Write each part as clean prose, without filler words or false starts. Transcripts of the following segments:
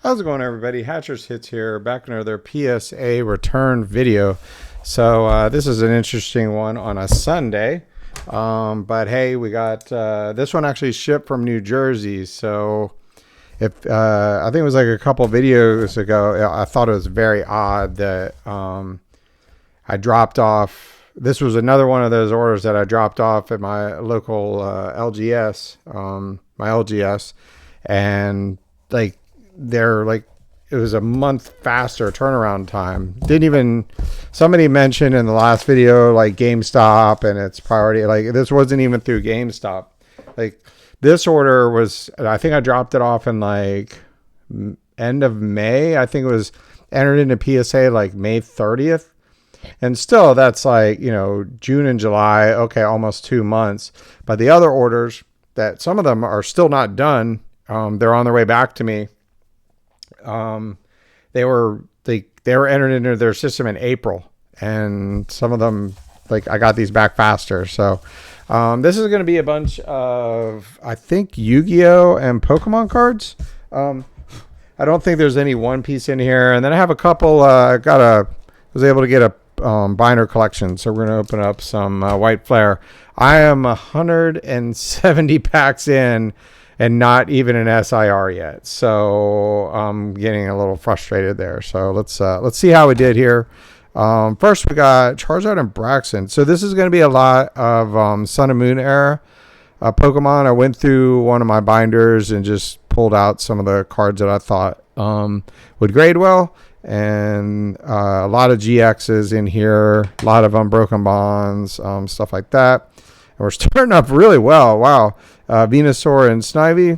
How's it going, everybody? Hatcher's Hits here, back in another PSA return video. So this is an interesting one on a Sunday. But hey, we got this one actually shipped from New Jersey. So if I think it was like a couple videos ago, I thought it was very odd that I dropped off. This was another one of those orders that I dropped off at my local LGS, my LGS, and like they're like it was a month faster turnaround time. Didn't even somebody mentioned in the last video like GameStop and its priority. Like this wasn't even through GameStop. Like this order was, I think I dropped it off in like end of May. I think it was entered into PSA like May 30th. And still, that's like, June and July. Okay, almost 2 months. But the other orders, that some of them are still not done. They're on their way back to me. They were entered into their system in April, and some of them, like, I got these back faster. So this is going to be a bunch of, I think, Yu-Gi-Oh and Pokemon cards. I don't think there's any One Piece in here, and then I have a couple. Was able to get a binder collection, so we're going to open up some White Flare. I am 170 packs in and not even an SIR yet, so I'm getting a little frustrated there. So let's see how we did here. First, we got Charizard and Braxton. So this is going to be a lot of Sun and Moon era Pokemon. I went through one of my binders and just pulled out some of the cards that I thought would grade well. And a lot of GXs in here, a lot of Unbroken Bonds, stuff like that. And we're starting up really well. Wow. Venusaur and Snivy.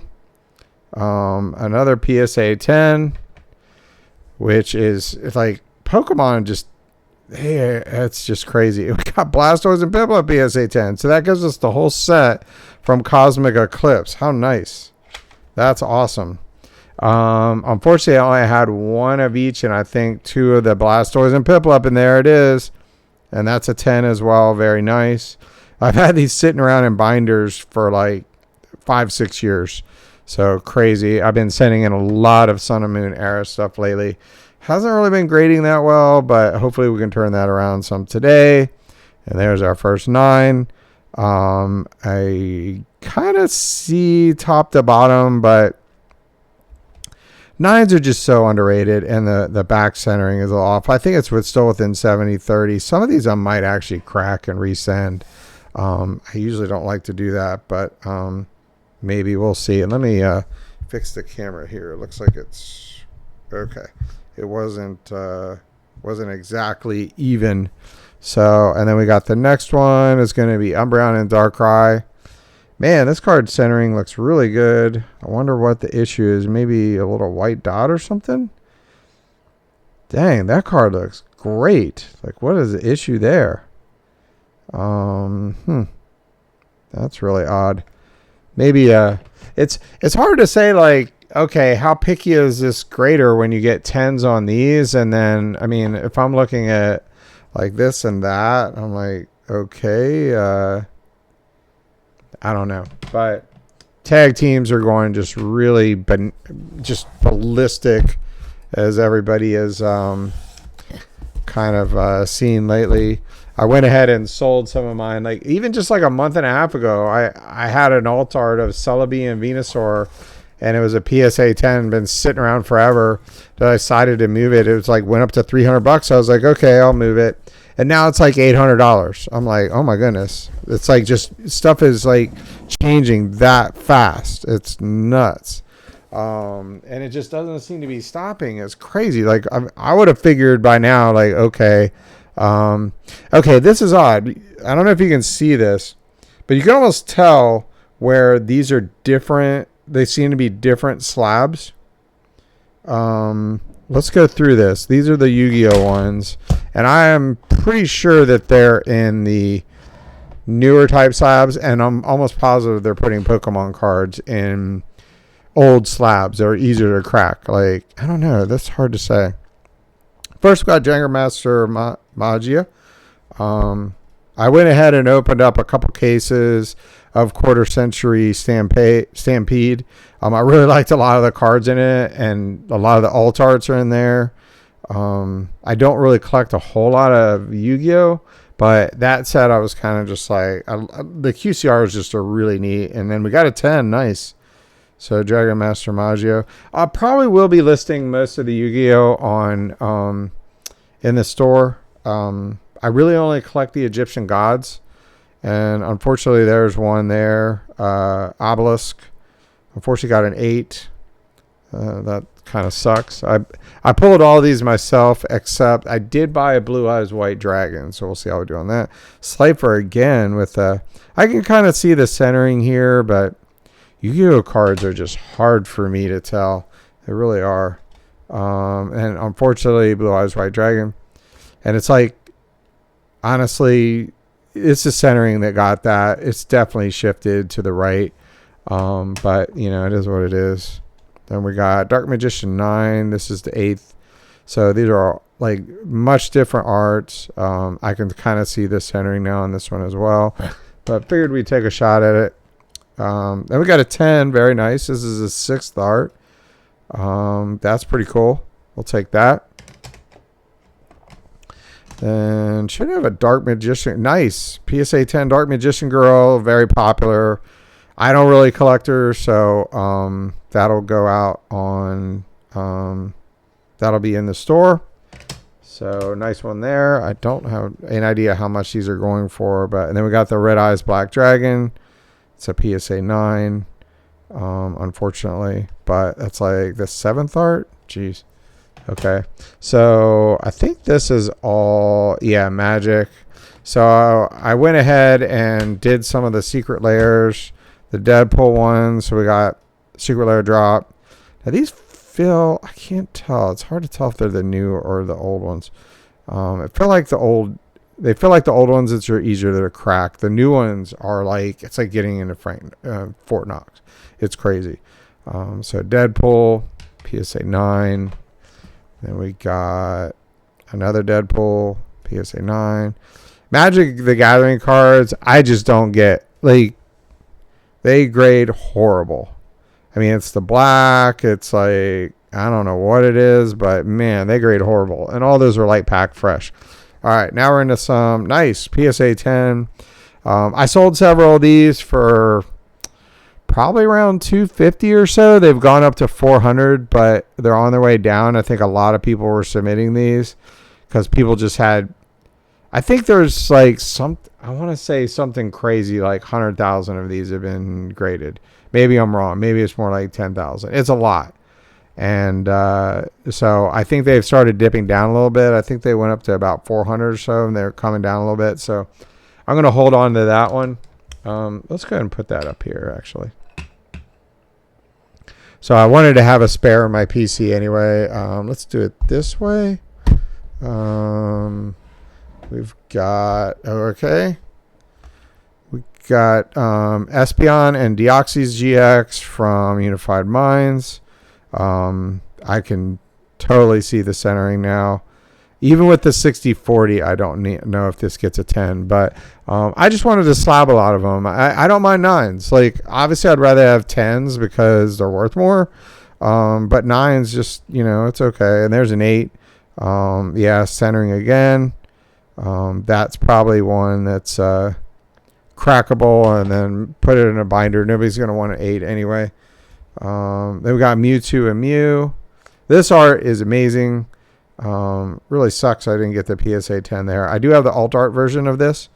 Another PSA 10, which is, it's like Pokemon just, hey, it's just crazy. We got Blastoise and Piplup PSA 10. So that gives us the whole set from Cosmic Eclipse. How nice. That's awesome. Unfortunately, I only had one of each, and I think two of the Blastoise and Piplup, and there it is. And that's a 10 as well. Very nice. I've had these sitting around in binders for like 5-6 years. So crazy. I've been sending in a lot of Sun and Moon era stuff lately. Hasn't really been grading that well, but hopefully we can turn that around some today. And there's our first 9. I kind of see top to bottom, but 9s are just so underrated, and the back centering is a little off. I think it's still within 70-30. Some of these I might actually crack and resend. I usually don't like to do that, but maybe we'll see. And let me fix the camera here. It looks like it's okay. It wasn't exactly even. So, and then we got the next one. It's going to be Umbreon and Darkrai. Man, this card centering looks really good. I wonder what the issue is. Maybe a little white dot or something? Dang, that card looks great. Like, what is the issue there? That's really odd. Maybe it's hard to say, like, okay, how picky is this grader when you get 10s on these? And then, I mean, if I'm looking at like this and that, I'm like, okay, I don't know, but tag teams are going just really just ballistic, as everybody is kind of seen lately. I went ahead and sold some of mine, like even just like a month and a half ago. I had an alt art of Celebi and Venusaur, and it was a PSA 10, been sitting around forever. So I decided to move it. It was like went up to $300. I was like, okay, I'll move it. And now it's like $800. I'm like, oh my goodness. It's like just stuff is like changing that fast. It's nuts. And it just doesn't seem to be stopping. It's crazy. Like I would have figured by now, like, okay, this is odd. I don't know if you can see this, but you can almost tell where these are different. They seem to be different slabs. Let's go through this. These are the Yu-Gi-Oh ones, and I am pretty sure that they're in the newer type slabs, and I'm almost positive they're putting Pokemon cards in old slabs. They're easier to crack. Like, I don't know. That's hard to say. First, we got Jenga Master Magia. I went ahead and opened up a couple cases of quarter century Stampede. I really liked a lot of the cards in it, and a lot of the alt arts are in there. I don't really collect a whole lot of Yu-Gi-Oh, but that said, I was kind of just like, the QCR is just a really neat. And then we got a 10, nice. So Dragon Master Maggio. I probably will be listing most of the Yu-Gi-Oh on in the store. I really only collect the Egyptian gods, and unfortunately there's one there, Obelisk. Unfortunately got an 8. That kind of sucks. I pulled all these myself, except I did buy a Blue Eyes White Dragon, so we'll see how we do on that. Slifer again with I can kind of see the centering here, but Yu-Gi-Oh cards are just hard for me to tell. They really are. And unfortunately, Blue Eyes White Dragon. And it's like, honestly, it's the centering that got that. It's definitely shifted to the right. But, you know, it is what it is. Then we got Dark Magician 9. This is the 8th. So these are like much different arts. I can kind of see the centering now on this one as well. But figured we'd take a shot at it. Then we got a 10. Very nice. This is a 6th art. That's pretty cool. We'll take that. Then should have a Dark Magician. Nice. PSA 10 Dark Magician Girl. Very popular. I don't really collect her, so that'll go out on that'll be in the store. So nice one there. I don't have an idea how much these are going for, but and then we got the Red Eyes Black Dragon. It's a PSA 9, unfortunately, but that's like the 7th art. Jeez. Okay, so I think this is all, yeah, magic. So I went ahead and did some of the secret layers, the Deadpool ones. So we got secret layer drop. Now these feel, I can't tell. It's hard to tell if they're the new or the old ones. They feel like the old ones. It's easier to crack. The new ones are like, it's like getting into Fort Knox. It's crazy. So Deadpool, PSA 9. Then we got another Deadpool, PSA 9. Magic the Gathering cards, I just don't get. Like, they grade horrible. I mean, it's the black. It's like, I don't know what it is, but man, they grade horrible. And all those are like pack fresh. All right, now we're into some nice PSA 10. I sold several of these for probably around $250 or so. They've gone up to $400, but they're on their way down. I think a lot of people were submitting these because people just had, I think there's like I want to say something crazy like 100,000 of these have been graded. Maybe I'm wrong. Maybe it's more like 10,000. It's a lot. And so I think they've started dipping down a little bit. I think they went up to about 400 or so, and they're coming down a little bit. So I'm going to hold on to that one. Let's go ahead and put that up here, actually. So I wanted to have a spare in my PC anyway. Let's do it this way. We've got, okay. We got Espeon and Deoxys GX from Unified Minds. I can totally see the centering now. Even with the 60/40, I don't know if this gets a 10, but I just wanted to slab a lot of them. I don't mind 9s. Like, obviously, I'd rather have 10s because they're worth more. But 9s just, you know, it's okay. And there's an 8. Yeah, centering again. That's probably one that's crackable, and then put it in a binder. Nobody's going to want an 8 anyway. Then we got Mewtwo and Mew. This art is amazing. Really sucks I didn't get the PSA 10 there. I do have the alt art version of this.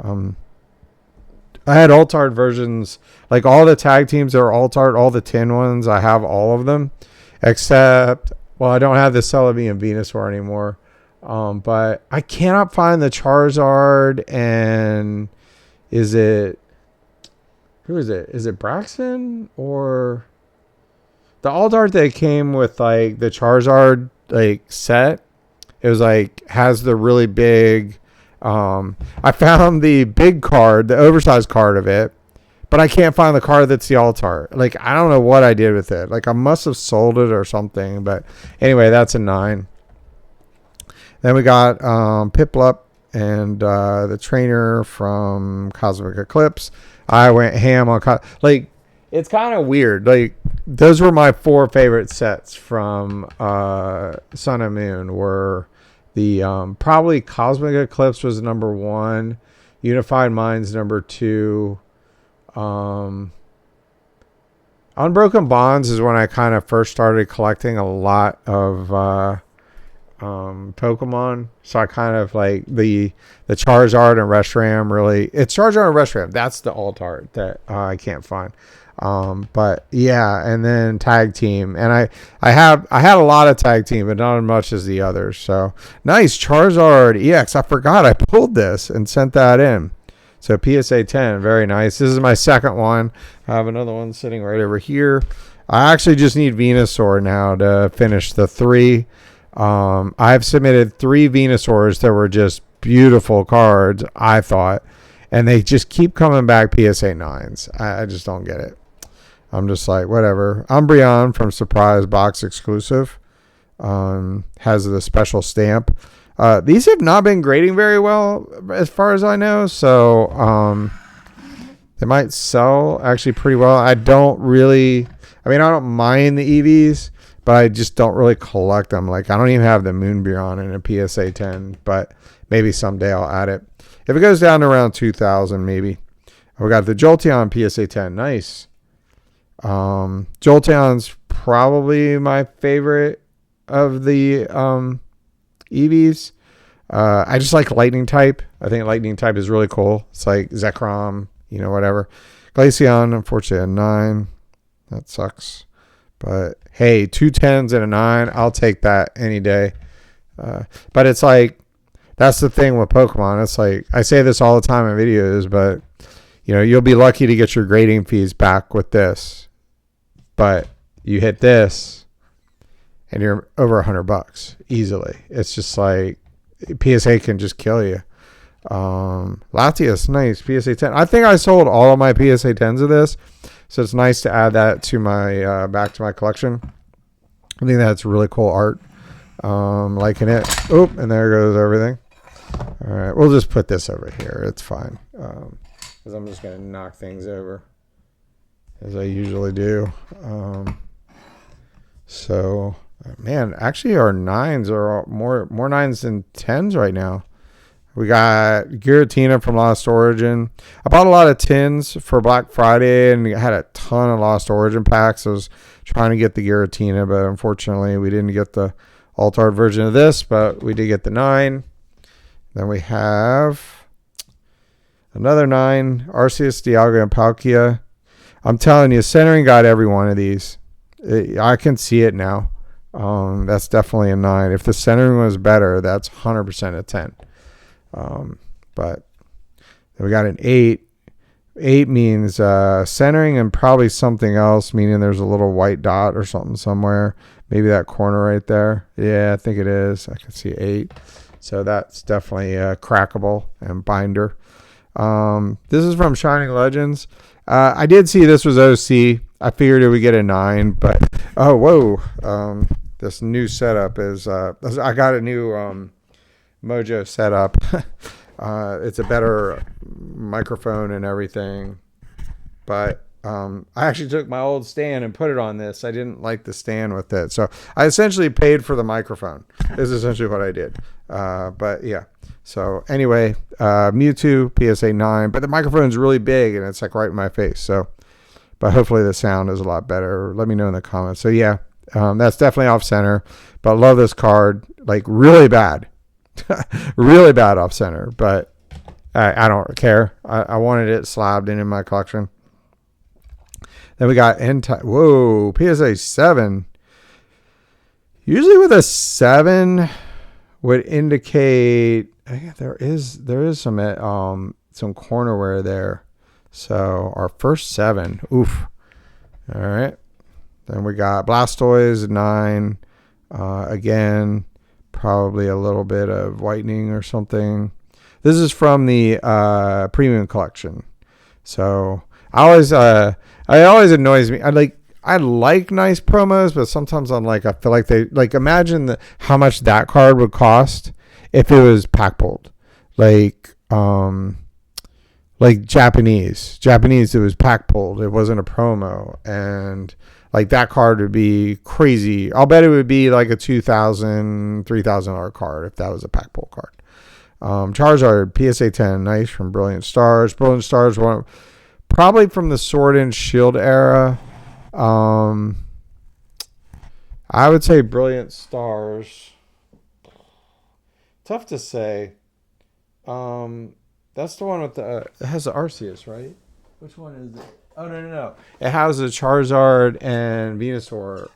I had alt art versions, like all the tag teams that are alt art, all the tin ones. I have all of them, except, well, I don't have the Celebi and Venusaur anymore. But I cannot find the Charizard, and who is it? Is it Braxton or the alt art that came with like the Charizard like set? It was like has the really big. I found the big card, the oversized card of it, but I can't find the card that's the alt art. Like, I don't know what I did with it. Like, I must have sold it or something. But anyway, that's a 9. Then we got Piplup and the trainer from Cosmic Eclipse. I went ham on like it's kind of weird. Like those were my 4 favorite sets from Sun and Moon. Were the probably Cosmic Eclipse was number 1, Unified Minds number 2. Unbroken Bonds is when I kind of first started collecting a lot of Pokemon. So I kind of like the Charizard and Reshiram. Really, it's Charizard and Reshiram. That's the alt art that I can't find. But yeah, and then tag team, and I had a lot of tag team, but not as much as the others. So nice Charizard EX. I forgot I pulled this and sent that in. So PSA 10, very nice. This is my second one. I have another one sitting right over here. I actually just need Venusaur now to finish the 3. I've submitted 3 Venusaurs that were just beautiful cards, I thought, and they just keep coming back PSA 9s. I just don't get it. I'm just like, whatever. Umbreon from Surprise Box Exclusive has the special stamp. These have not been grading very well as far as I know, so they might sell actually pretty well. I don't mind the EVs, but I just don't really collect them. Like, I don't even have the Moonbreon in a PSA 10, but maybe someday I'll add it. If it goes down to around 2,000, maybe. We got the Jolteon PSA 10. Nice. Jolteon's probably my favorite of the EVs. I just like lightning type. I think lightning type is really cool. It's like Zekrom, whatever. Glaceon, unfortunately, a 9. That sucks. But hey, 2 10s and a 9, I'll take that any day. But it's like, that's the thing with Pokemon. It's like, I say this all the time in videos, but you'll be lucky to get your grading fees back with this. But you hit this and you're over $100 easily. It's just like, PSA can just kill you. Latias, nice. PSA 10. I think I sold all of my PSA 10s of this, so it's nice to add that to my back to my collection. I think that's really cool art. Liking it. Oop, and there goes everything. All right, we'll just put this over here. It's fine, because I'm just gonna knock things over as I usually do. So. Man, actually our 9s are more 9s than 10s right now. We got Giratina from Lost Origin. I bought a lot of tins for Black Friday and had a ton of Lost Origin packs. I was trying to get the Giratina, but unfortunately we didn't get the alt art version of this, but we did get the 9. Then we have another 9, Arceus, Dialga, and Palkia. I'm telling you, centering got every one of these. I can see it now. That's definitely a 9. If the centering was better, that's 100% a 10. But then we got an 8. 8 means centering and probably something else, meaning there's a little white dot or something somewhere. Maybe that corner right there. Yeah, I think it is. I can see 8. So that's definitely crackable and binder. This is from Shining Legends. I did see this was OC. I figured it would get a 9, but oh, whoa. This new setup is, I got a new Mojo setup. It's a better microphone and everything. But I actually took my old stand and put it on this. I didn't like the stand with it. So I essentially paid for the microphone. This is essentially what I did. But yeah. So anyway, Mewtwo, PSA 9. But the microphone's really big and it's like right in my face. So, but hopefully the sound is a lot better. Let me know in the comments. So yeah. That's definitely off center, but love this card, like really bad, really bad off center, but I don't care. I wanted it slabbed in my collection. Then we got whoa, PSA 7. Usually with a 7 would indicate there is some cornerware there. So our first 7, oof. All right. Then we got Blastoise, 9. Again, probably a little bit of whitening or something. This is from the premium collection. So it always annoys me. I like nice promos, but sometimes I'm like, I feel like they like imagine how much that card would cost if it was pack pulled. like Japanese. It was pack pulled. It wasn't a promo. And like that card would be crazy. I'll bet it would be like a $2,000, $3,000 card if that was a pack pull card. Charizard PSA 10, nice from Brilliant Stars. Brilliant Stars, one probably from the Sword and Shield era. I would say Brilliant Stars. Tough to say. That's the one with the it has the Arceus, right? Which one is it? Oh no. It has a Charizard and Venusaur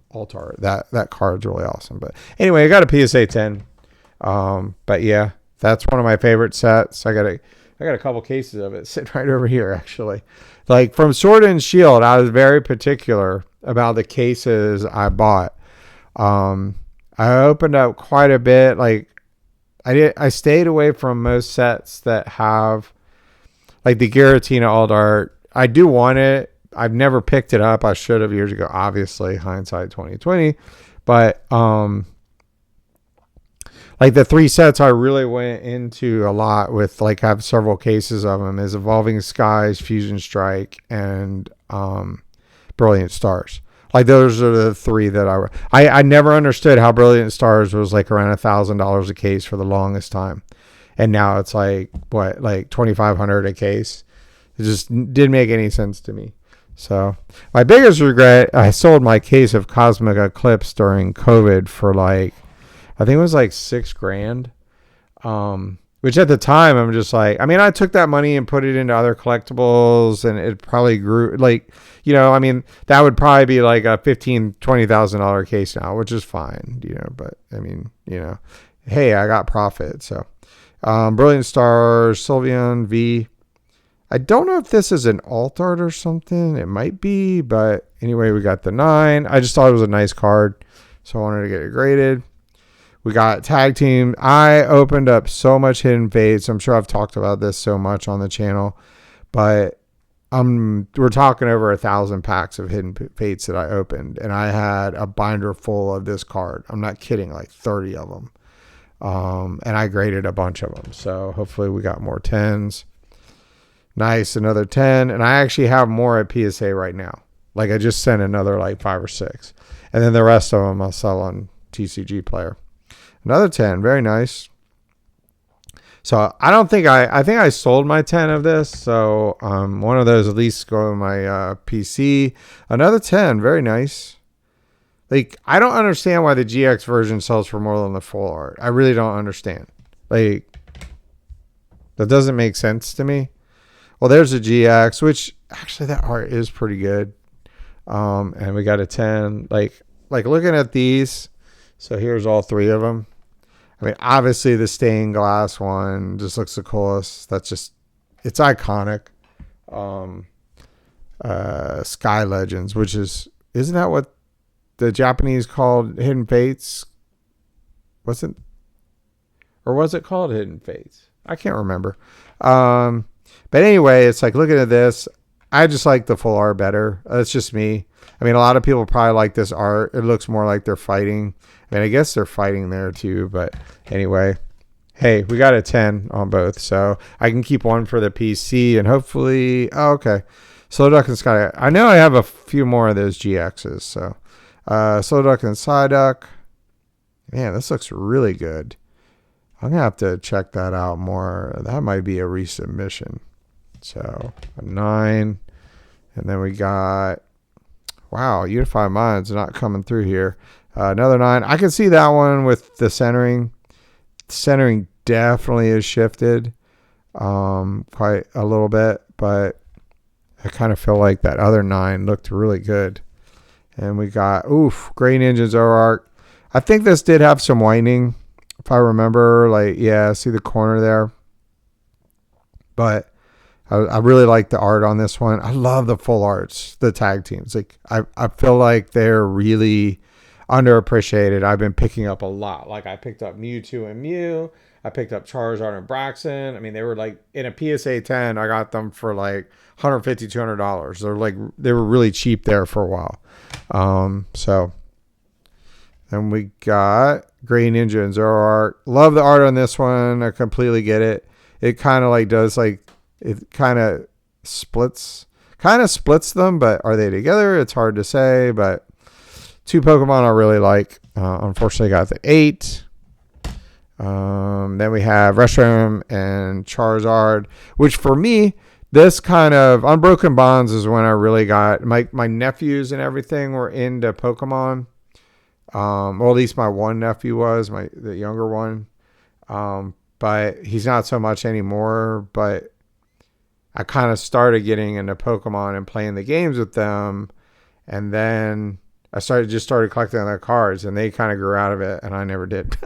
Altar. That card's really awesome. But anyway, I got a PSA 10. But yeah, that's one of my favorite sets. I got a couple cases of it sitting right over here actually. Like from Sword and Shield, I was very particular about the cases I bought. I opened up quite a bit. Like I stayed away from most sets that have like the Giratina Alt Art. I do want it. I've never picked it up. I should have years ago, obviously, hindsight 2020. But like the three sets I really went into a lot with, like have several cases of them, is Evolving Skies, Fusion Strike, and Brilliant Stars. Like those are the three that I never understood how Brilliant Stars was like around $1,000 a case for the longest time, and now it's like what, like $2,500 a case. It just didn't make any sense to me. So my biggest regret, I sold my case of Cosmic Eclipse during COVID for like, I think it was like $6,000. Which at the time I'm just like, I mean, I took that money and put it into other collectibles, and it probably grew like, I mean, that would probably be like a $15,000-$20,000 case now, which is fine, but I mean, hey, I got profit. So, Brilliant Stars, Sylveon V. I don't know if this is an alt art or something. It might be, but anyway, we got the 9. I just thought it was a nice card, so I wanted to get it graded. We got Tag Team. I opened up so much Hidden Fates. I'm sure I've talked about this so much on the channel, but we're talking over 1,000 packs of Hidden Fates that I opened, and I had a binder full of this card. I'm not kidding, like 30 of them. And I graded a bunch of them. So hopefully we got more 10s. Nice, another 10. And I actually have more at PSA right now. Like I just sent another like 5 or 6. And then the rest of them I'll sell on TCGPlayer. Another 10, very nice. So I don't think I think I sold my 10 of this. So one of those at least go in my PC. Another 10, very nice. Like I don't understand why the GX version sells for more than the full art. I really don't understand. Like that doesn't make sense to me. Well, there's a GX, which actually that art is pretty good. And we got a 10. Like looking at these. So here's all 3 of them. I mean, obviously the stained glass one just looks the coolest. That's just, it's iconic. Sky Legends, which isn't that what the Japanese called Hidden Fates? Was it called Hidden Fates? I can't remember. But anyway, it's like looking at this, I just like the full art better. That's just me. I mean, a lot of people probably like this art. It looks more like they're fighting. I mean, I guess they're fighting there too. But anyway, hey, we got a 10 on both. So I can keep one for the PC and hopefully, okay. Slowduck and Skyduck. I know I have a few more of those GXs. So Slowduck and Psyduck. Man, this looks really good. I'm going to have to check that out more. That might be a resubmission. So a 9. And then we got, wow, Unified Minds not coming through here. Another 9. I can see that one with the centering. Centering definitely is shifted quite a little bit, but I kind of feel like that other 9 looked really good. And we got, Great Ninja Zoroark. I think this did have some whitening, if I remember. Like, yeah, see the corner there. But I really like the art on this one. I love the full arts, the tag teams. Like I feel like they're really underappreciated. I've been picking up a lot. Like I picked up Mewtwo and Mew. I picked up Charizard and Braxton. I mean, they were like in a PSA 10. I got them for like $150, $200. They were really cheap there for a while. So then we got Green Ninja and Zoroark. Love the art on this one. I completely get it. It kind of like does like, it kind of splits them, but are they together? It's hard to say, but two Pokemon I really like. Unfortunately, got the 8. Then we have Reshiram and Charizard, which for me, this kind of Unbroken Bonds is when I really got my nephews and everything were into Pokemon. Well, at least my one nephew was, the younger one. But he's not so much anymore. But I kind of started getting into Pokemon and playing the games with them, and then I started collecting their cards, and they kind of grew out of it, and I never did.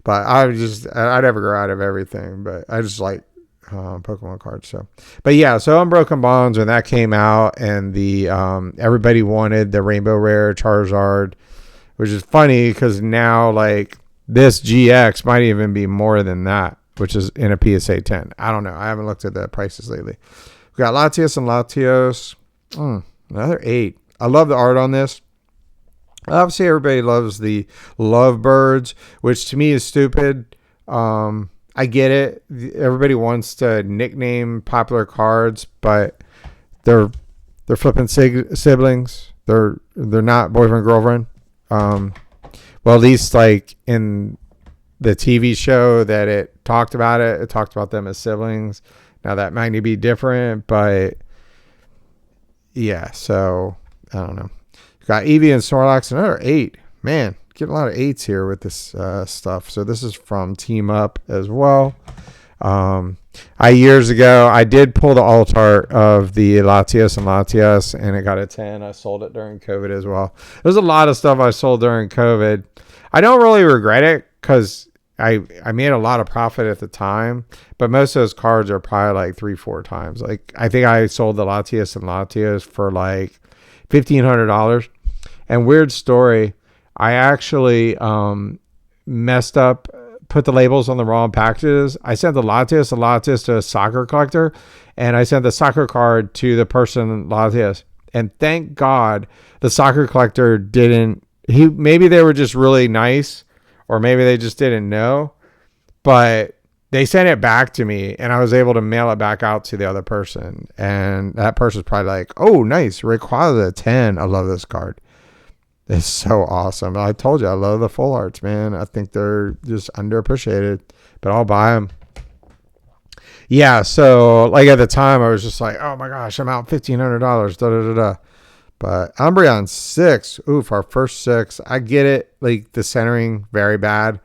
But I never grew out of everything, but I just like Pokemon cards. So, but yeah, so Unbroken Bonds, when that came out, and the everybody wanted the Rainbow Rare Charizard, which is funny because now like this GX might even be more than that, which is in a PSA 10. I don't know. I haven't looked at the prices lately. We got Latios and Latios. Another 8. I love the art on this. Obviously, everybody loves the Lovebirds, which to me is stupid. I get it. Everybody wants to nickname popular cards, but they're flipping siblings. They're not boyfriend girlfriend. Well, at least like in the TV show that it talked about them as siblings. Now that might be different, but yeah. So I don't know. Got Eevee and Snorlax, another 8. Man, getting a lot of 8s here with this stuff. So this is from Team Up as well. Years ago, I did pull the alt art of the Latios and Latias, and it got a 10. I sold it during COVID as well. There's a lot of stuff I sold during COVID. I don't really regret it because I made a lot of profit at the time, but most of those cards are probably like 3-4 times. Like I think I sold the Latias and Latias for like $1,500. And weird story, I actually messed up, put the labels on the wrong packages. I sent the Latias to a soccer collector, and I sent the soccer card to the person Latias. And thank God the soccer collector didn't. Maybe they were just really nice, or maybe they just didn't know. But they sent it back to me, and I was able to mail it back out to the other person. And that person's probably like, "Oh, nice, Rayquaza 10. I love this card. It's so awesome." I told you, I love the full arts, man. I think they're just underappreciated, but I'll buy them. Yeah, so like at the time, I was just like, "Oh my gosh, I'm out $1,500." Da da da da. But Umbreon 6. Oof, our first 6. I get it. Like the centering, very bad.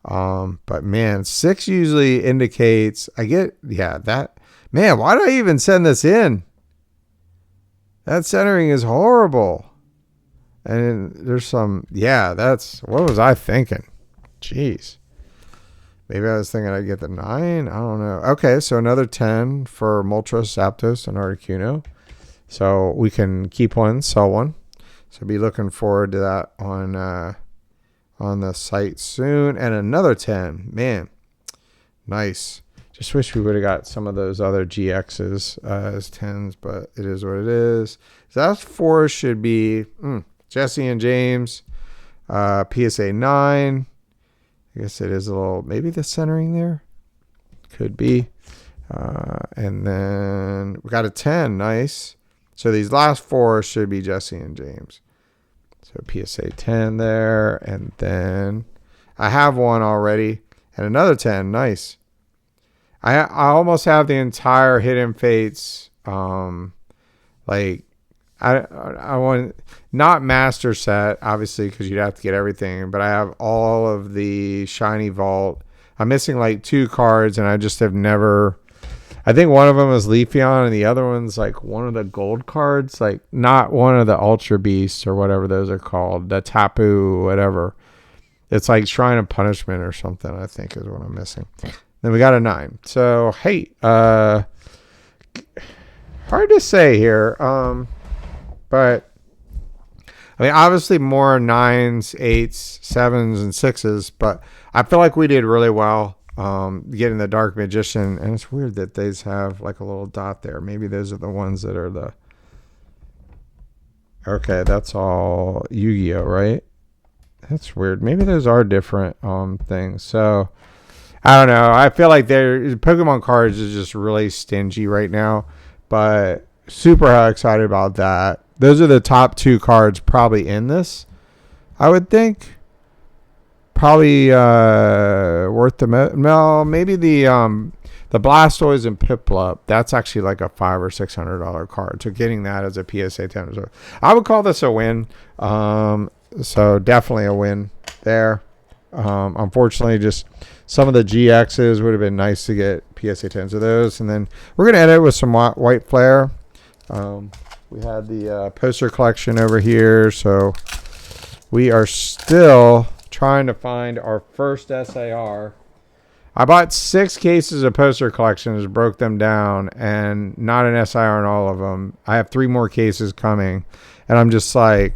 But man, 6 usually indicates that. Man, why did I even send this in? That centering is horrible. And there's some, what was I thinking? Jeez. Maybe I was thinking I'd get the 9. I don't know. Okay, so another 10 for Moltres, Zapdos, and Articuno. So we can keep one, sell one. So be looking forward to that on the site soon. And another 10. Man, nice. Just wish we would have got some of those other GXs as 10s, but it is what it is. So that's 4 should be Jesse and James, PSA 9. I guess it is a little, maybe the centering there. Could be. And then we got a 10. Nice. So these last 4 should be Jesse and James. So PSA 10 there. And then I have one already. And another 10. Nice. I almost have the entire Hidden Fates. I want not master set, obviously, because you'd have to get everything. But I have all of the shiny vault. I'm missing like 2 cards, and I just have never. I think one of them is Leafeon, and the other one's like one of the gold cards, like not one of the Ultra Beasts or whatever those are called, the Tapu, whatever. It's like Shrine of Punishment or something, I think is what I'm missing. Then we got a 9. So, hey, hard to say here, but I mean, obviously more 9s, 8s, 7s, and 6s, but I feel like we did really well. Getting the Dark Magician, and it's weird that these have like a little dot there. Maybe those are the ones that are the. Okay, that's all Yu-Gi-Oh, right? That's weird. Maybe those are different things. So I don't know. I feel like Pokemon cards is just really stingy right now, but super excited about that. Those are the top 2 cards probably in this, I would think. Probably worth the no, maybe the Blastoise and Piplup. That's actually like a $500 or $600 card. So getting that as a PSA 10, so I would call this a win. So definitely a win there. Unfortunately, just some of the GXs would have been nice to get PSA 10s of those. And then we're going to edit with some white flare. We had the poster collection over here. So we are still trying to find our first SAR. I bought 6 cases of poster collections, broke them down, and not an SIR in all of them. I have 3 more cases coming. And I'm just like,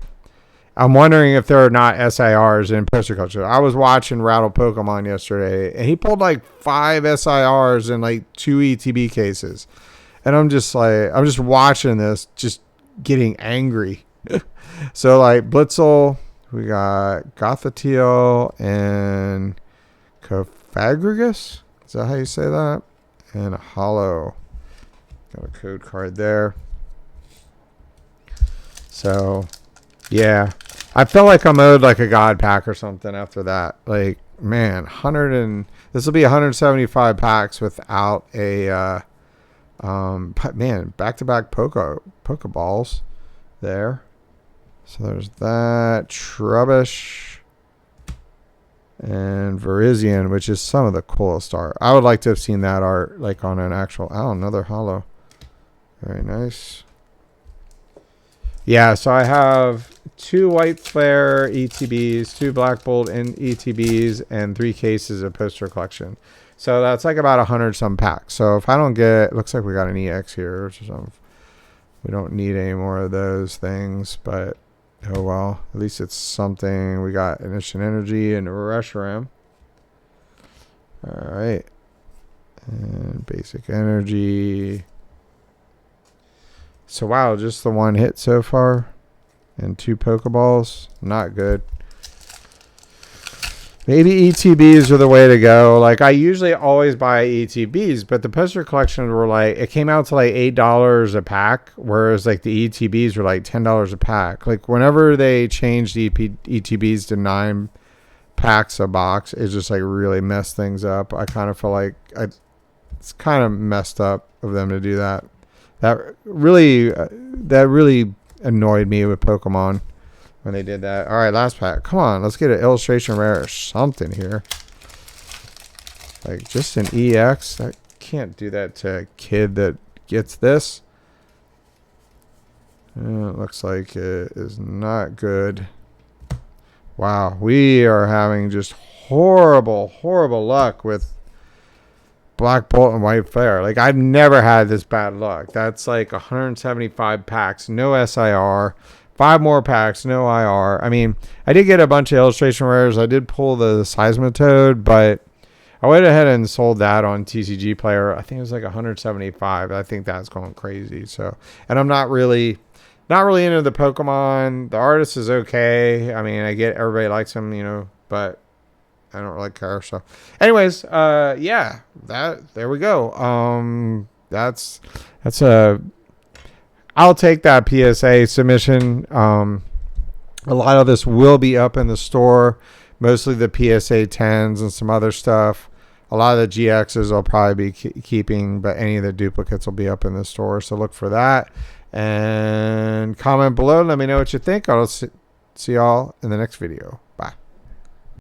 I'm wondering if there are not SIRs in poster collections. I was watching Rattle Pokemon yesterday, and he pulled like 5 SIRs in like 2 ETB cases. And I'm just like, I'm just watching this, just getting angry. So like Blitzel, we got Gothiteel and Cofagrigus. Is that how you say that? And a Hollow. Got a code card there. So, yeah. I felt like I'm owed like a God pack or something after that. Like, man, this will be 175 packs without a man, back-to-back Pokeballs there. So there's that. Trubbish and Virizion, which is some of the coolest art. I would like to have seen that art like on an actual... Oh, another hollow. Very nice. Yeah, so I have 2 white flare ETBs, 2 black bolt in ETBs, and 3 cases of poster collection. So that's like about 100 some packs. So if I don't get... Looks like we got an EX here. Which is we don't need any more of those things, but... Oh, well, at least it's something. We got an Instant Energy and a Reshiram. All right. And Basic Energy. So, wow, just the 1 hit so far. And 2 Pokeballs. Not good. Maybe ETBs are the way to go. Like, I usually always buy ETBs, but the poster collections were like, it came out to like $8 a pack, whereas like the ETBs were like $10 a pack. Like, whenever they changed ETBs to 9 packs a box, it just like really messed things up. I kind of feel like it's kind of messed up of them to do that. That really annoyed me with Pokemon when they did that. All right, last pack. Come on, let's get an illustration rare or something here. Like just an EX. I can't do that to a kid that gets this. It looks like it is not good. Wow, we are having just horrible luck with Black Bolt and White Flare. Like, I've never had this bad luck. That's like 175 packs, no SIR. 5 more packs, no IR. I mean, I did get a bunch of illustration rares. I did pull the Seismitoad, but I went ahead and sold that on TCGPlayer. I think it was like 175. I think that's going crazy. So, and I'm not really into the Pokemon. The artist is okay. I mean, I get everybody likes him, but I don't really care. So, anyways, yeah, there we go. That's a. I'll take that PSA submission. A lot of this will be up in the store. Mostly the PSA 10s and some other stuff. A lot of the GXs I'll probably be keeping, but any of the duplicates will be up in the store. So look for that. And comment below. Let me know what you think. I'll see y'all in the next video. Bye.